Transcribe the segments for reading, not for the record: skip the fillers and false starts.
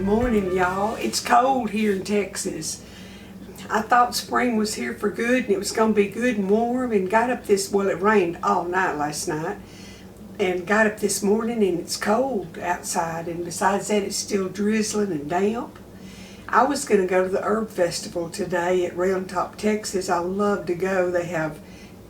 morning, y'all. It's cold here in Texas. I thought spring was here for good and it was going to be good and warm, and got up it rained all night last night, and got up this morning and it's cold outside, and besides that it's still drizzling and damp. I was going to go to the Herb Festival today at Round Top, Texas. I love to go. They have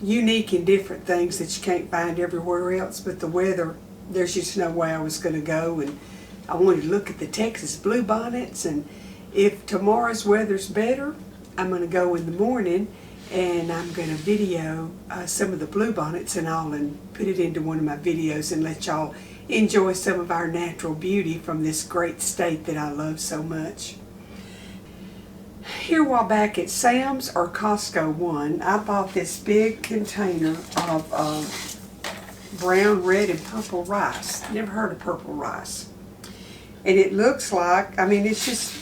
unique and different things that you can't find everywhere else, but the weather, there's just no way I was going to go, and I wanted to look at the Texas bluebonnets, and if tomorrow's weather's better, I'm going to go in the morning and I'm going to video some of the bluebonnets and all, and put it into one of my videos and let y'all enjoy some of our natural beauty from this great state that I love so much. Here a while back at Sam's or Costco one, I bought this big container of brown, red, and purple rice. Never heard of purple rice. And it looks like, I mean, it's just,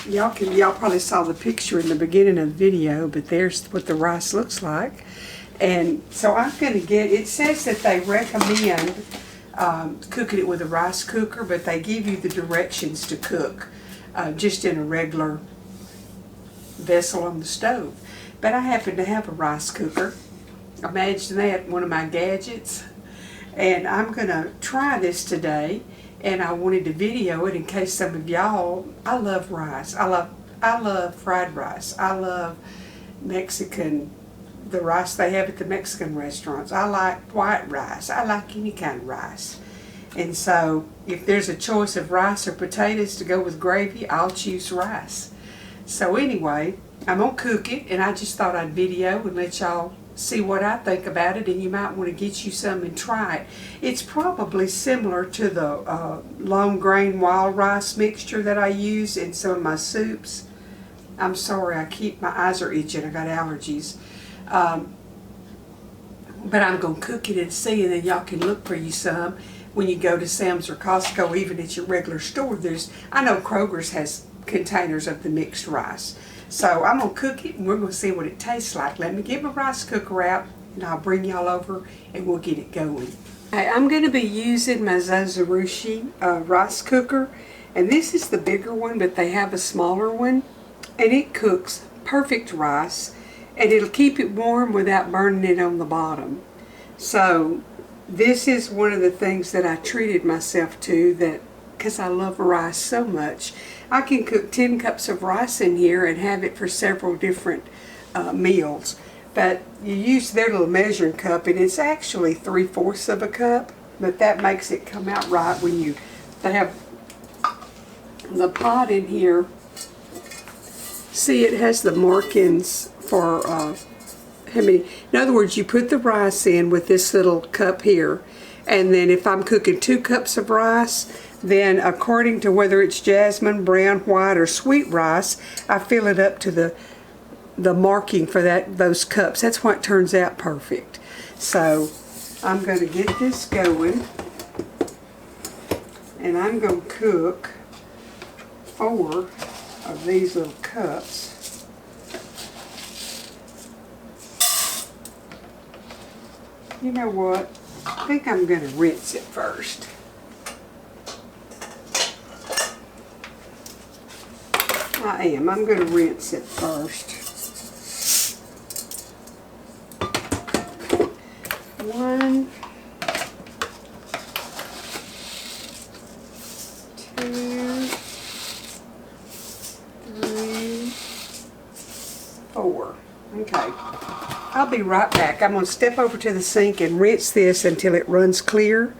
y'all probably saw the picture in the beginning of the video, but there's what the rice looks like. And so I'm going to get, it says that they recommend cooking it with a rice cooker, but they give you the directions to cook just in a regular vessel on the stove. But I happen to have a rice cooker. Imagine that, one of my gadgets. And I'm going to try this today. And I wanted to video it in case some of y'all, I love rice. I love fried rice. I love Mexican, the rice they have at the Mexican restaurants. I like white rice. I like any kind of rice. And so if there's a choice of rice or potatoes to go with gravy, I'll choose rice. So anyway, I'm going to cook it, and I just thought I'd video and let y'all see what I think about it, and you might want to get you some and try it. It's probably similar to the long grain wild rice mixture that I use in some of my soups. I'm sorry, my eyes are itching, I got allergies. But I'm going to cook it and see, and then y'all can look for you some when you go to Sam's or Costco, even at your regular store. I know Kroger's has containers of the mixed rice. So I'm going to cook it and we're going to see what it tastes like. Let me get my rice cooker out and I'll bring y'all over and we'll get it going. I'm going to be using my Zozurushi rice cooker, and this is the bigger one, but they have a smaller one, and it cooks perfect rice, and it'll keep it warm without burning it on the bottom. So this is one of the things that I treated myself to, that because I love rice so much. I can cook 10 cups of rice in here and have it for several different meals. But you use their little measuring cup, and it's actually 3/4 of a cup, but that makes it come out right when they have the pot in here. See, it has the markings for how many. In other words, you put the rice in with this little cup here, and then if I'm cooking 2 cups of rice, then according to whether it's jasmine, brown, white, or sweet rice, I fill it up to the marking for those cups. That's why it turns out perfect. So I'm going to get this going, and I'm going to cook 4 of these little cups. You know what? I think I'm going to rinse it first. I'm going to rinse it first. 1, 2, 3, 4. Okay. I'll be right back. I'm going to step over to the sink and rinse this until it runs clear,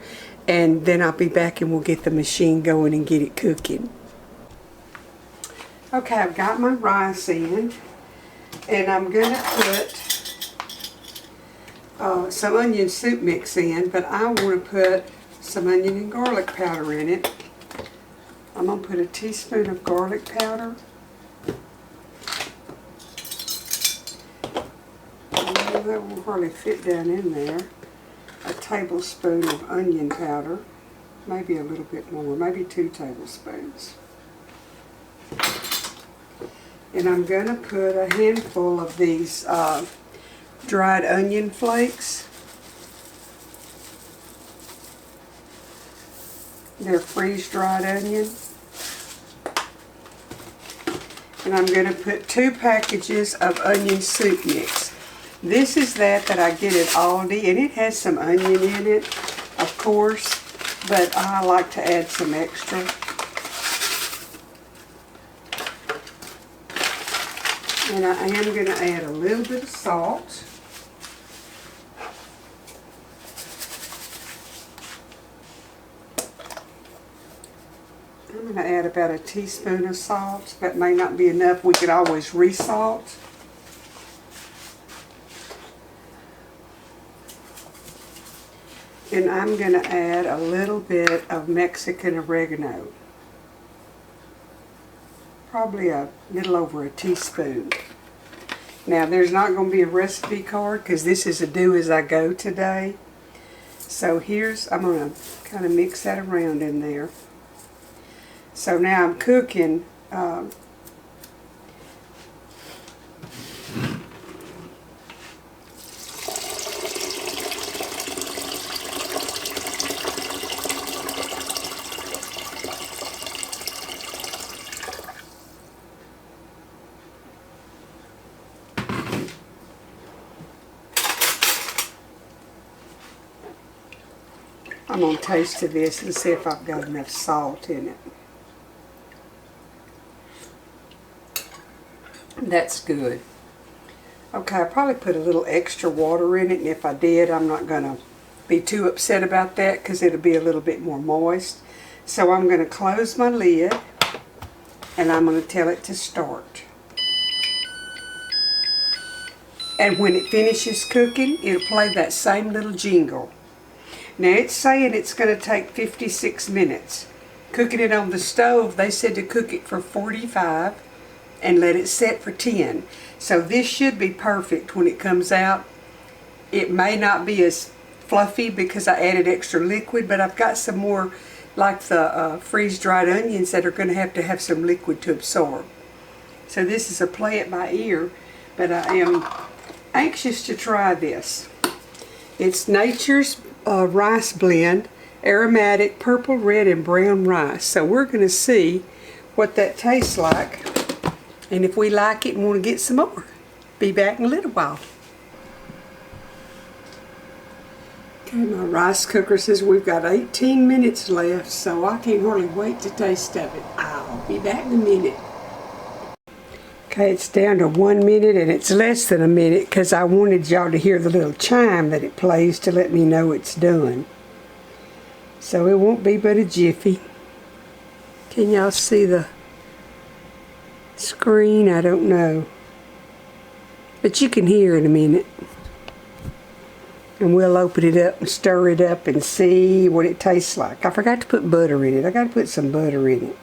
and then I'll be back and we'll get the machine going and get it cooking. Okay, I've got my rice in, and I'm going to put some onion soup mix in, but I want to put some onion and garlic powder in it. I'm going to put a teaspoon of garlic powder. That won't hardly fit down in there. A tablespoon of onion powder, maybe a little bit more, maybe 2 tablespoons. And I'm going to put a handful of these dried onion flakes. They're freeze-dried onion. And I'm going to put 2 packages of onion soup mix. This is that I get at Aldi, and it has some onion in it, of course, but I like to add some extra. And I am going to add a little bit of salt. I'm going to add about a teaspoon of salt. That may not be enough. We could always resalt. And I'm going to add a little bit of Mexican oregano. Probably a little over a teaspoon. Now there's not going to be a recipe card because this is a do as I go today. So I'm going to kind of mix that around in there. So now I'm cooking I'm going to taste to this and see if I've got enough salt in it. That's good. Okay, I probably put a little extra water in it, and if I did, I'm not going to be too upset about that because it'll be a little bit more moist. So I'm going to close my lid, and I'm going to tell it to start. And when it finishes cooking, it'll play that same little jingle. Now it's saying it's going to take 56 minutes. Cooking it on the stove, they said to cook it for 45 and let it set for 10. So this should be perfect when it comes out. It may not be as fluffy because I added extra liquid, but I've got some more, like the freeze-dried onions, that are going to have some liquid to absorb. So this is a play it by ear, but I am anxious to try this. It's Nature's rice blend, aromatic purple, red, and brown rice. So we're going to see what that tastes like, and if we like it and want to get some more. Be back in a little while. Okay, my rice cooker says we've got 18 minutes left, so I can't hardly wait to taste of it. I'll be back in a minute. Okay, it's down to 1 minute, and it's less than a minute because I wanted y'all to hear the little chime that it plays to let me know it's done. So it won't be but a jiffy. Can y'all see the screen? I don't know. But you can hear in a minute. And we'll open it up and stir it up and see what it tastes like. I forgot to put butter in it. I got to put some butter in it.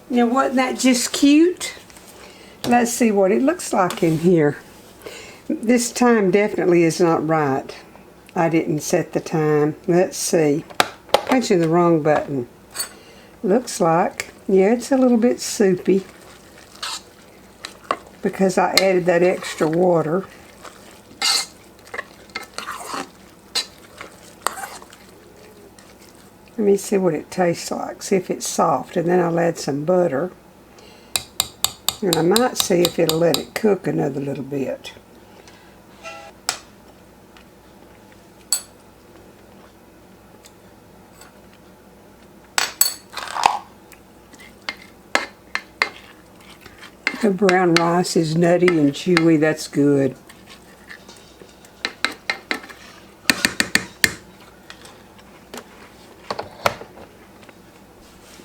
Now, wasn't that just cute? Let's see what it looks like in here. This time definitely is not right. I didn't set the time. Let's see. Punching the wrong button. Looks like, yeah, it's a little bit soupy because I added that extra water. Let me see what it tastes like, see if it's soft, and then I'll add some butter. And I might see if it'll let it cook another little bit. The brown rice is nutty and chewy, that's good.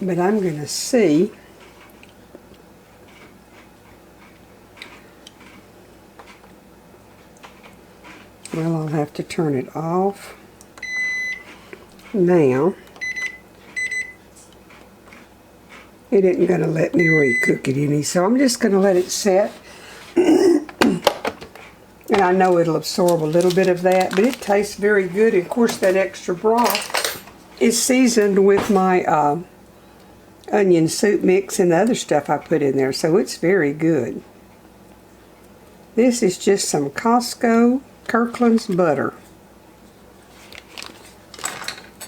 But I'm going to see well, I'll have to turn it off now. It isn't going to let me recook it any, so I'm just going to let it set. And I know it'll absorb a little bit of that, but it tastes very good. And of course, that extra broth is seasoned with my onion soup mix and the other stuff I put in there, so it's very good. This is just some Costco Kirkland's butter.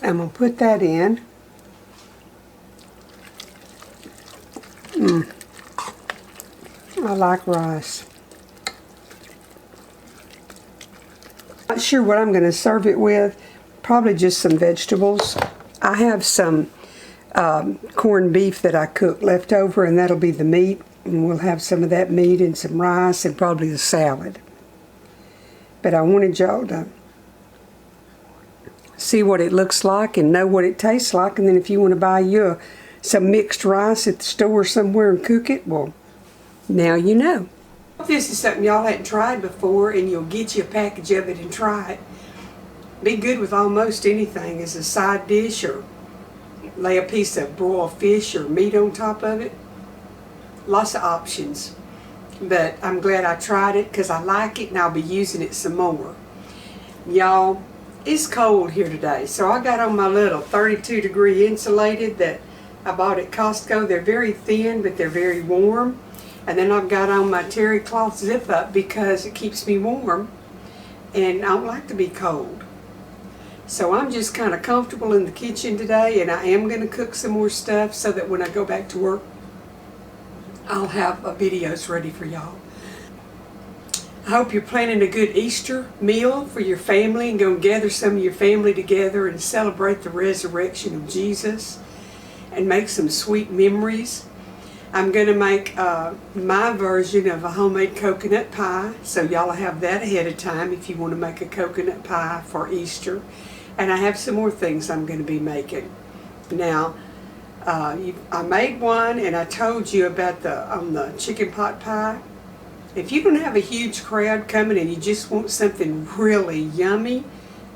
I'm going to put that in. I like rice. Not sure what I'm going to serve it with. Probably just some vegetables. I have some corned beef that I cooked left over, and that'll be the meat. And we'll have some of that meat and some rice and probably a salad. But I wanted y'all to see what it looks like and know what it tastes like. And then if you want to buy you some mixed rice at the store somewhere and cook it, well, now you know. If this is something y'all hadn't tried before and you'll get you a package of it and try it, be good with almost anything as a side dish, or lay a piece of broiled fish or meat on top of it. Lots of options. But I'm glad I tried it because I like it and I'll be using it some more. Y'all, it's cold here today, so I got on my little 32-degree insulated that I bought at Costco. They're very thin, but they're very warm. And then I've got on my terry cloth zip up because it keeps me warm, and I don't like to be cold. So I'm just kind of comfortable in the kitchen today, and I am going to cook some more stuff so that when I go back to work, I'll have videos ready for y'all. I hope you're planning a good Easter meal for your family and go gather some of your family together and celebrate the resurrection of Jesus and make some sweet memories. I'm going to make my version of a homemade coconut pie, so y'all will have that ahead of time if you want to make a coconut pie for Easter. And I have some more things I'm going to be making. Now, I made one and I told you about the chicken pot pie. If you don't have a huge crowd coming and you just want something really yummy,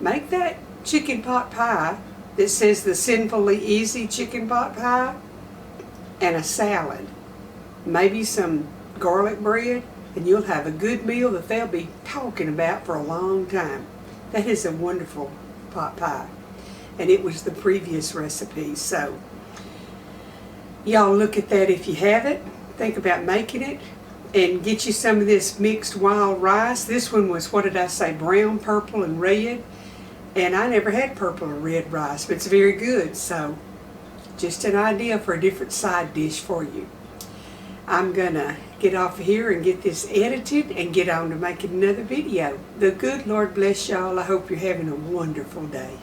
make that chicken pot pie that says the Sinfully Easy chicken pot pie and a salad. Maybe some garlic bread, and you'll have a good meal that they'll be talking about for a long time. That is a wonderful pot pie. And it was the previous recipe, so y'all look at that if you have it. Think about making it. And get you some of this mixed wild rice. This one was, what did I say, brown, purple, and red. And I never had purple or red rice, but it's very good. So just an idea for a different side dish for you. I'm going to get off of here and get this edited and get on to making another video. The good Lord bless y'all. I hope you're having a wonderful day.